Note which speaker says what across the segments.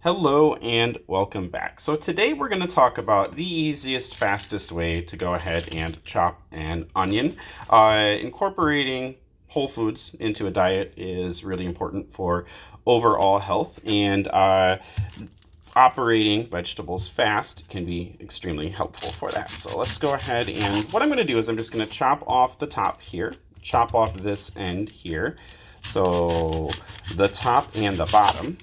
Speaker 1: Hello and welcome back. So today we're going to talk about the easiest, fastest way to go ahead and chop an onion. Incorporating whole foods into a diet is really important for overall health, and operating vegetables fast can be extremely helpful for that. So let's go ahead, and what I'm going to do is I'm just going to chop off the top here, chop off this end here. So the top and the bottom.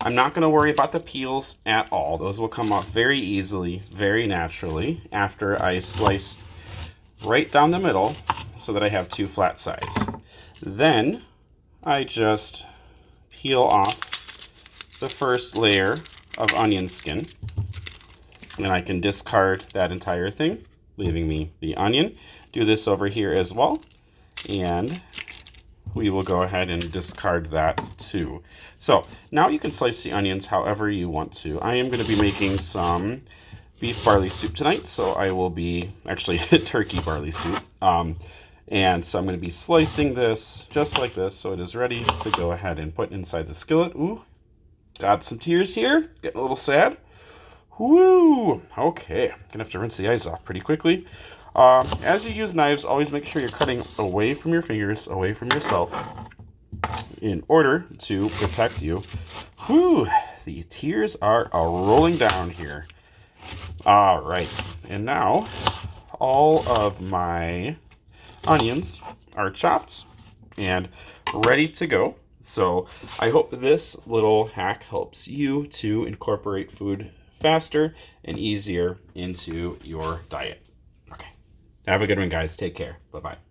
Speaker 1: I'm not going to worry about the peels at all. Those will come off very easily, very naturally after I slice right down the middle so that I have two flat sides. Then I just peel off the first layer of onion skin, and I can discard that entire thing, leaving me the onion. Do this over here as well, and we will go ahead and discard that too. So now you can slice the onions however you want to. I am going to be making some beef barley soup tonight, so I will be actually turkey barley soup. And so I'm going to be slicing this just like this, so it is ready to go ahead and put inside the skillet. Ooh, got some tears here, getting a little sad. Woo! Okay, gonna have to rinse the eyes off pretty quickly. As you use knives, always make sure you're cutting away from your fingers, away from yourself, in order to protect you. Whew, the tears are rolling down here. All right, and now all of my onions are chopped and ready to go. So I hope this little hack helps you to incorporate food faster and easier into your diet. Okay, have a good one, guys. Take care. Bye-bye.